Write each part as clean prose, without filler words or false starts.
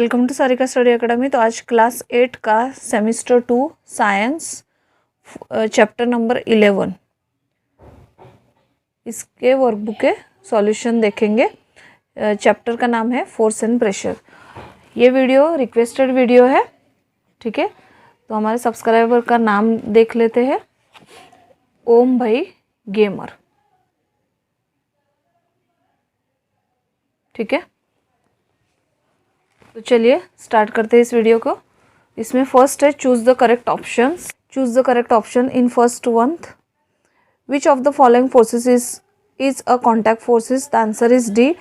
Welcome to Sarika study academy. तो आज class 8 का सेमिस्टर 2 साइंस चैप्टर नंबर 11 इसके वर्कबुक के सॉल्यूशन देखेंगे। चैप्टर का नाम है फोर्स एंड प्रेशर। ये वीडियो रिक्वेस्टेड वीडियो है, ठीक है। तो हमारे सब्सक्राइबर का नाम देख लेते हैं, ओम भाई गेमर, ठीक है। तो चलिए स्टार्ट करते हैं इस वीडियो को। इसमें फर्स्ट है choose the correct options. Choose the correct option in first one. Which of the following forces is a contact forces? The answer is D,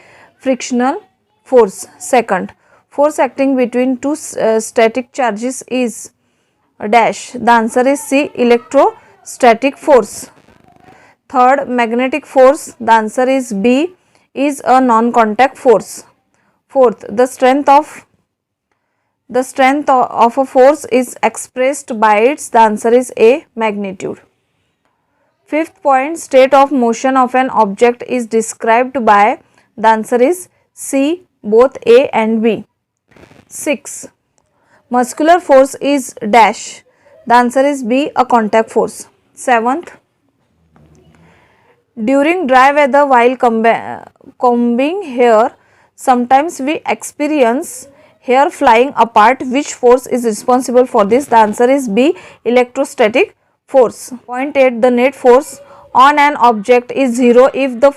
frictional force. Second, force acting between two static charges is dash. The answer is C, electrostatic force. Third, magnetic force. The answer is B, is a non-contact force. Fourth, the strength of a force is expressed by its, the answer is A, magnitude. Fifth point, state of motion of an object is described by, the answer is C, both A and B. 6, muscular force is dash. The answer is B, a contact force. 7th, during dry weather while combing hair, sometimes we experience hair flying apart. Which force is responsible for this? The answer is B, electrostatic force. Point 8, the net force on an object is 0 if the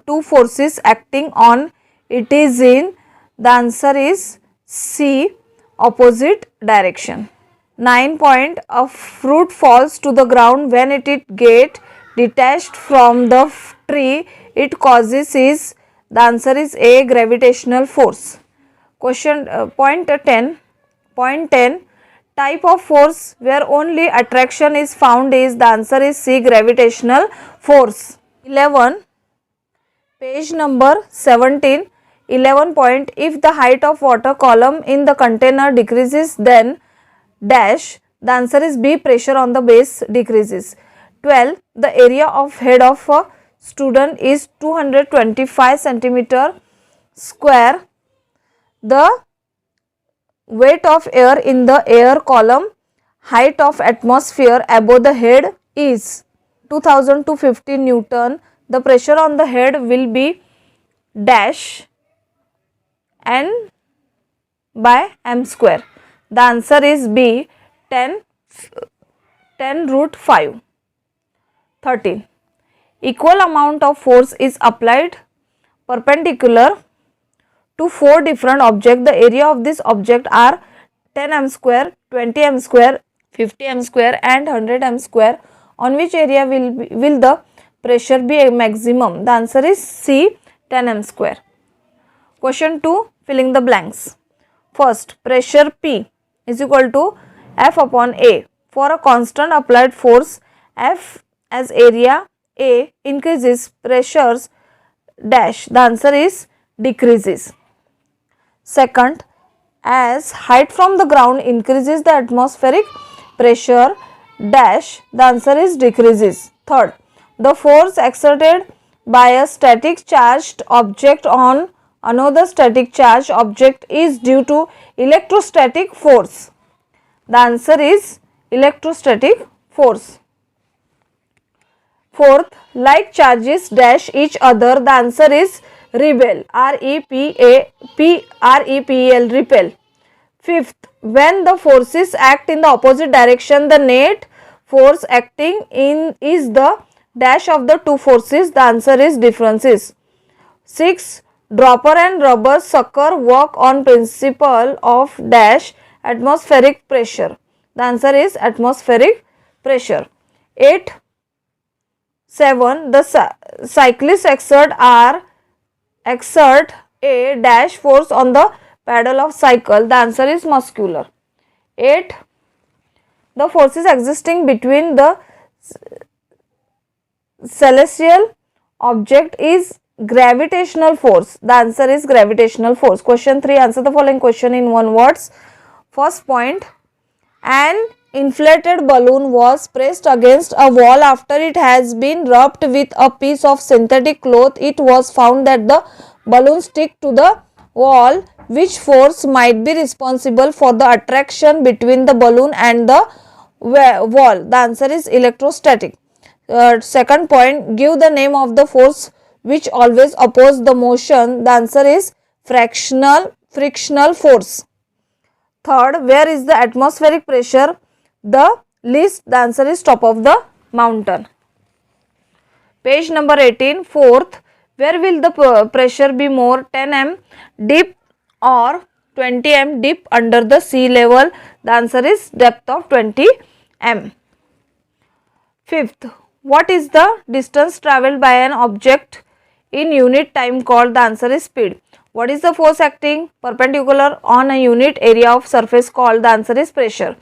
two forces acting on it is in, the answer is C, opposite direction. 9 point, a fruit falls to the ground. When it get detached from the tree, it causes is, the answer is A, gravitational force. Question point 10, type of force where only attraction is found is, the answer is C, gravitational force. 11, page number 17. 11 point, if the height of water column in the container decreases, then dash. The answer is B, pressure on the base decreases. 12, the area of head of a student is 225 centimeter square. The weight of air in the air column, height of atmosphere above the head is 2250 Newton. The pressure on the head will be dash N by m square. The answer is B, 10 root 5. 13, equal amount of force is applied perpendicular to 4 different objects. The area of this object are 10 m square, 20 m square, 50 m square and 100 m square. On which area will the pressure be a maximum? The answer is C, 10 m square. Question 2, filling the blanks. First, pressure P is equal to F upon A. For a constant applied force F, as area A increases, pressures dash. The answer is decreases. Second, as height from the ground increases, the atmospheric pressure dash. The answer is decreases. Third, the force exerted by a static charged object on another static charged object is due to electrostatic force. The answer is electrostatic force. Fourth, like charges dash each other, the answer is repel, R-E-P-E-L, repel. Fifth, when the forces act in the opposite direction, the net force acting in is the dash of the two forces. The answer is differences. 6, dropper and rubber sucker work on principle of dash, atmospheric pressure. The answer is atmospheric pressure. 8, 7, the cyclists exert a dash force on the pedal of cycle. The answer is muscular. 8, the forces existing between the celestial object is gravitational force. The answer is gravitational force. Question 3, answer the following question in one words. First point, an inflated balloon was pressed against a wall. After it has been wrapped with a piece of synthetic cloth, it was found that the balloon stick to the wall, which force might be responsible for the attraction between the balloon and the wall? The answer is electrostatic. Second point, give the name of the force which always oppose the motion. The answer is frictional force. Third, where is the atmospheric pressure the least? The answer is top of the mountain. Page number 18. Fourth, where will the pressure be more, 10 m deep or 20 m deep under the sea level? The answer is depth of 20 m. Fifth, what is the distance travelled by an object in unit time called? The answer is speed. What is the force acting perpendicular on a unit area of surface called? The answer is pressure.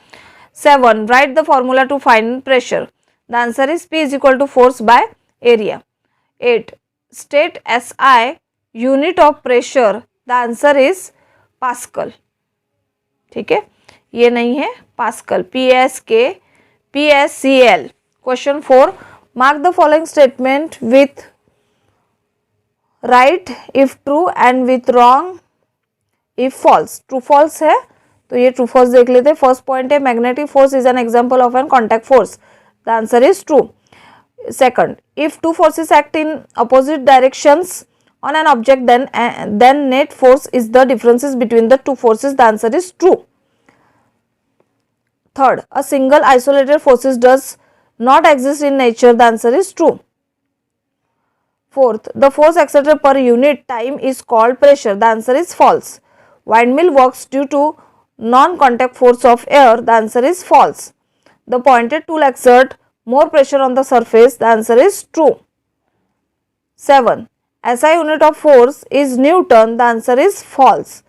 7. Write the formula to find pressure. The answer is P is equal to force by area. 8. State SI, unit of pressure. The answer is Pascal. ठीक है, ये नहीं है Pascal. PSK, PSCL. Question 4. Mark the following statement with right if true and with wrong if false. True false है तो ये true false देख लेते. फर्स्ट पॉइंट है magnetic force is an example of an contact force. The answer is true. Second, if two forces act in opposite directions on an object, then net force is the differences between the two forces. The answer is true. Third, a single isolated forces does not exist in nature. The answer is true. Fourth, the force exerted per unit time is called pressure. The answer is false. Windmill works due to non-contact force of air. The answer is false. The pointed tool exert more pressure on the surface. The answer is true. 7. SI unit of force is Newton. The answer is false.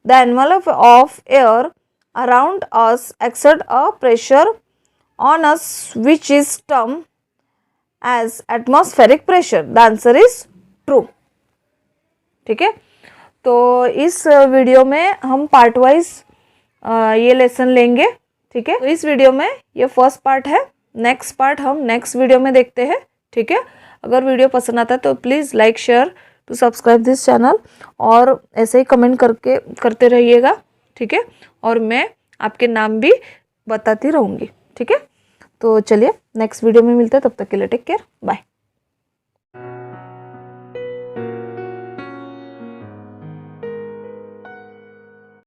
The envelope of air around us exert a pressure on us which is termed as atmospheric pressure. The answer is true. ठीक है, तो इस video में हम part wise ये lesson लेंगे. ठीक है, तो इस वीडियो में ये फर्स्ट पार्ट है. नेक्स्ट पार्ट हम नेक्स्ट वीडियो में देखते हैं. ठीक है, अगर वीडियो पसंद आता है तो please like share to subscribe this channel और ऐसे ही कमेंट करते रहिएगा. ठीक है, और मैं आपके नाम भी बताती रहूँगी. ठीक है, तो चलिए नेक्स्ट वीडियो में मिलते हैं. तब तक के लिए टेक केयर, बाय.